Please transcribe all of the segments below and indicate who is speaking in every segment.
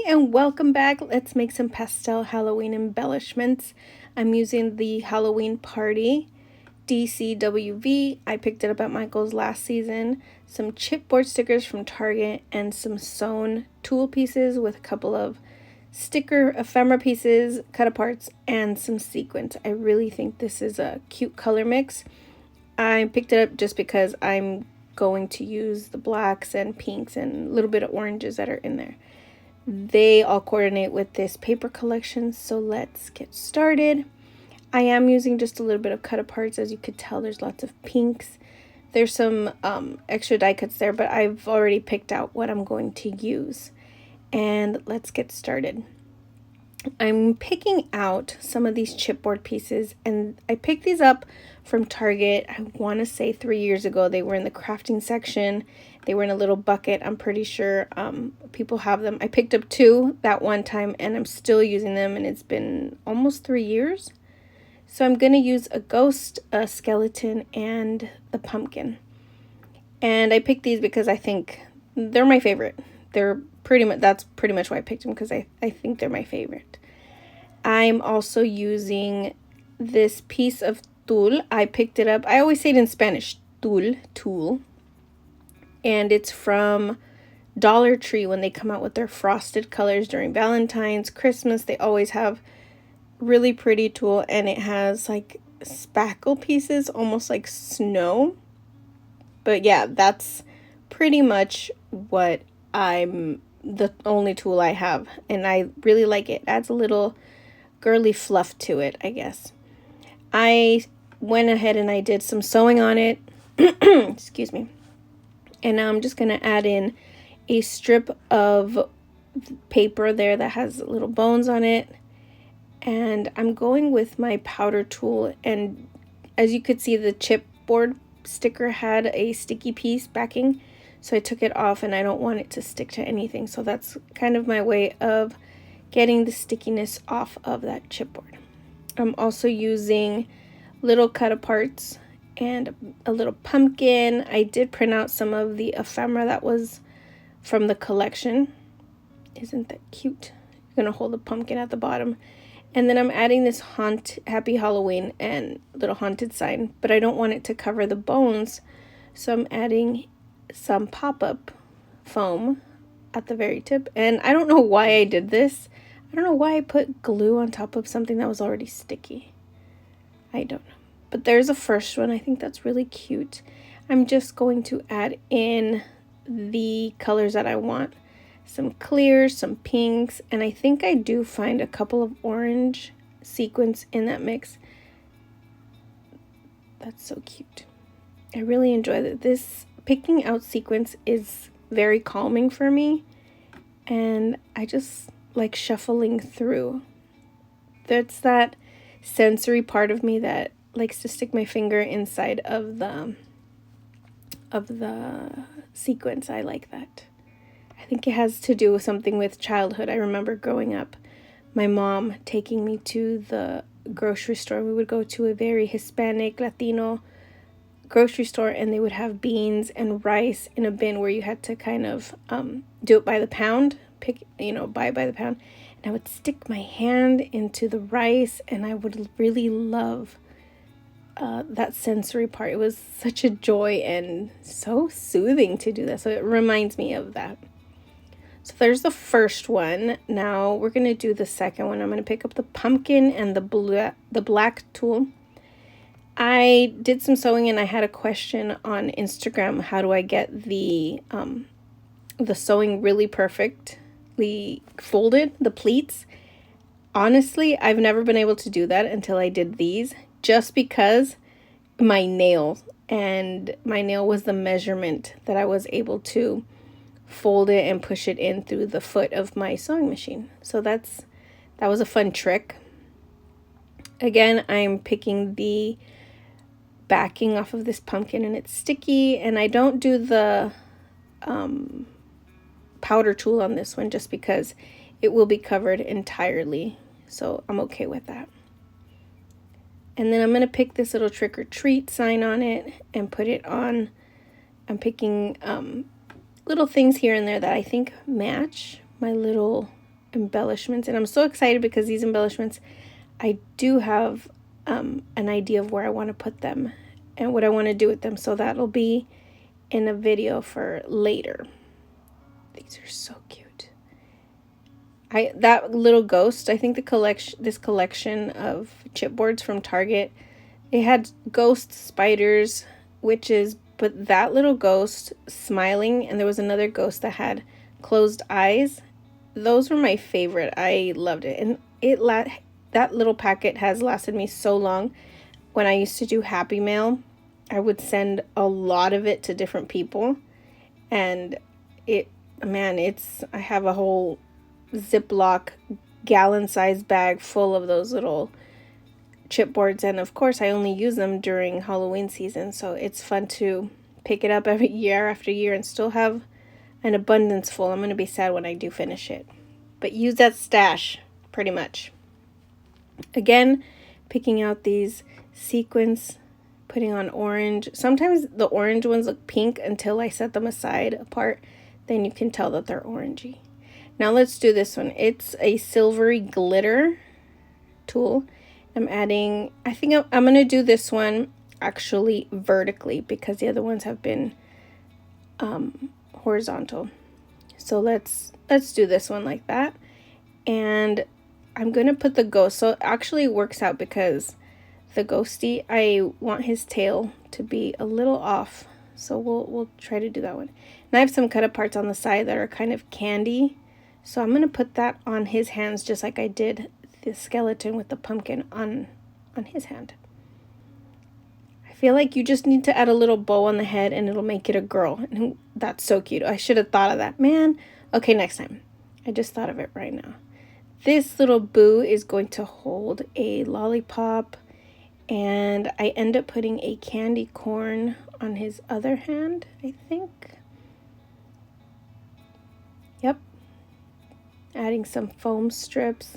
Speaker 1: And welcome back. Let's make some pastel Halloween embellishments. I'm using the Halloween Party DCWV. I picked it up at Michael's last season. Some chipboard stickers from Target and some sewn tulle pieces with a couple of sticker ephemera pieces, cut aparts, and some sequins. I really think this is a cute color mix. I picked it up just because I'm going to use the blacks and pinks and a little bit of oranges that are in there. They all coordinate with this paper collection, so let's get started. I am using just a little bit of cut aparts. As you could tell, there's lots of pinks. There's some extra die cuts there, but I've already picked out what I'm going to use. And let's get started. I'm picking out some of these chipboard pieces, and I picked these up from Target. I want to say 3 years ago. They were in the crafting section. They were in a little bucket. I'm pretty sure people have them. I picked up 2 that one time, and I'm still using them, and it's been almost 3 years. So I'm going to use a ghost, a skeleton, and the pumpkin. And I picked these because I think they're my favorite. That's pretty much why I picked them, because I think they're my favorite. I'm also using this piece of tulle. I picked it up. I always say it in Spanish, tulle. And it's from Dollar Tree when they come out with their frosted colors during Valentine's, Christmas. They always have really pretty tulle, and it has like spackle pieces, almost like snow. But yeah, that's pretty much what the only tulle I have, and I really like it. It adds a little girly fluff to it, I guess. I went ahead and I did some sewing on it. Excuse me. And now I'm just going to add in a strip of paper there that has little bones on it. And I'm going with my powder tool. And as you could see, the chipboard sticker had a sticky piece backing. So I took it off, and I don't want it to stick to anything. So that's kind of my way of getting the stickiness off of that chipboard. I'm also using little cut aparts and a little pumpkin. I did print out some of the ephemera that was from the collection. Isn't that cute? I'm going to hold the pumpkin at the bottom. And then I'm adding this Happy Halloween and little haunted sign, but I don't want it to cover the bones. So I'm adding some pop-up foam at the very tip. And I don't know why I did this. I don't know why I put glue on top of something that was already sticky. I don't know. But there's a first one. I think that's really cute. I'm just going to add in the colors that I want. Some clears, some pinks, and I think I do find a couple of orange sequins in that mix. That's so cute. I really enjoy that. This picking out sequins is very calming for me, and I just like shuffling through. That's that sensory part of me that likes to stick my finger inside of the sequence. I like that. I think it has to do with something with childhood. I remember growing up, my mom taking me to the grocery store. We would go to a very Hispanic, Latino grocery store, and they would have beans and rice in a bin where you had to kind of do it by the pound, buy it by the pound. And I would stick my hand into the rice, and I would really love that sensory part. It was such a joy and so soothing to do that. So it reminds me of that. So there's the first one. Now we're going to do the second one. I'm going to pick up the pumpkin and the black tulle. I did some sewing, and I had a question on Instagram. How do I get the sewing really perfectly folded, the pleats? Honestly, I've never been able to do that until I did these, just because my nail was the measurement that I was able to fold it and push it in through the foot of my sewing machine. So that was a fun trick. Again, I'm picking the backing off of this pumpkin, and it's sticky, and I don't do the powder tool on this one just because it will be covered entirely, so I'm okay with that. And then I'm going to pick this little trick or treat sign on it and put it on. I'm picking little things here and there that I think match my little embellishments. And I'm so excited because these embellishments, I do have an idea of where I want to put them and what I want to do with them. So that'll be in a video for later. These are so cute. That little ghost, I think this collection of chipboards from Target, it had ghosts, spiders, witches, but that little ghost smiling, and there was another ghost that had closed eyes. Those were my favorite. I loved it. And that little packet has lasted me so long. When I used to do Happy Mail, I would send a lot of it to different people, and I have a whole Ziploc gallon-sized bag full of those little chipboards, and of course I only use them during Halloween season, so it's fun to pick it up every year after year and still have an abundance full. I'm going to be sad when I do finish it, but use that stash pretty much. Again, picking out these sequins, putting on orange. Sometimes the orange ones look pink until I set them aside apart, then you can tell that they're orangey. Now let's do this one. It's a silvery glitter tool. I'm adding, I think I'm going to do this one actually vertically because the other ones have been horizontal. So let's do this one like that. And I'm going to put the ghost. So it actually works out because the ghosty, I want his tail to be a little off. So we'll try to do that one. And I have some cut parts on the side that are kind of candy. So I'm going to put that on his hands just like I did the skeleton with the pumpkin on his hand. I feel like you just need to add a little bow on the head and it'll make it a girl. And that's so cute. I should have thought of that. Man. Okay, next time. I just thought of it right now. This little boo is going to hold a lollipop. And I end up putting a candy corn on his other hand, I think. Yep. Adding some foam strips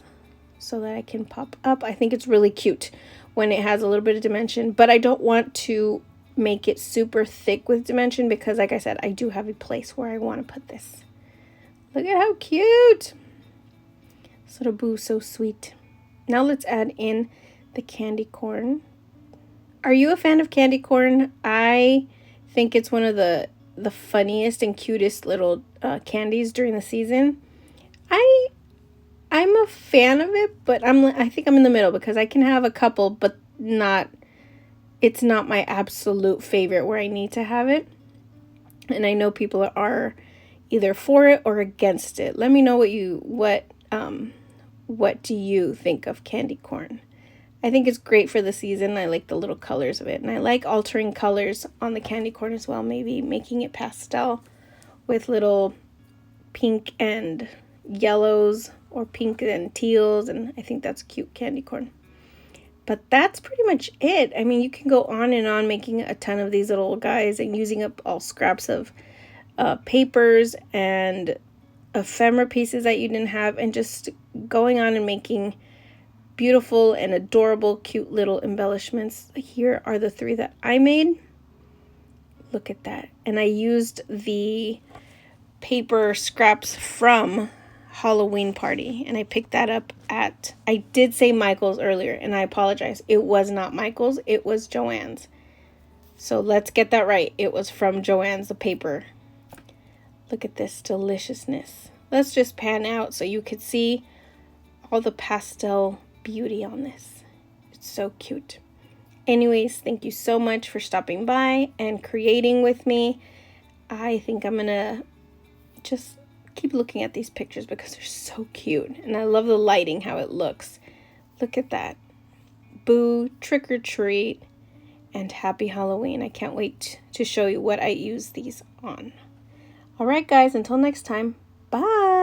Speaker 1: so that I can pop up. I think it's really cute when it has a little bit of dimension, but I don't want to make it super thick with dimension because, like I said, I do have a place where I want to put this. Look at how cute. This little boo, so sweet. Now let's add in the candy corn. Are you a fan of candy corn? I think it's one of the funniest and cutest little candies during the season. I'm a fan of it, but I think I'm in the middle because I can have a couple, but it's not my absolute favorite where I need to have it. And I know people are either for it or against it. Let me know what do you think of candy corn? I think it's great for the season. I like the little colors of it, and I like altering colors on the candy corn as well, maybe making it pastel with little pink and yellows or pink and teals, and I think that's cute candy corn. But that's pretty much it. I mean, you can go on and on making a ton of these little guys and using up all scraps of papers and ephemera pieces that you didn't have, and just going on and making beautiful and adorable, cute little embellishments. Here are the 3 that I made. Look at that. And I used the paper scraps from Halloween Party, and I picked that up at, I did say Michael's earlier, and I apologize. It was not Michael's, it was Joann's. So let's get that right. It was from Joann's, the paper. Look at this deliciousness. Let's just pan out so you could see all the pastel beauty on this. It's so cute. Anyways, thank you so much for stopping by and creating with me. I think I'm gonna just keep looking at these pictures because they're so cute, and I love the lighting, how it looks. Look at that. Boo, trick or treat, and happy Halloween. I can't wait to show you what I use these on. All right, guys, until next time, bye.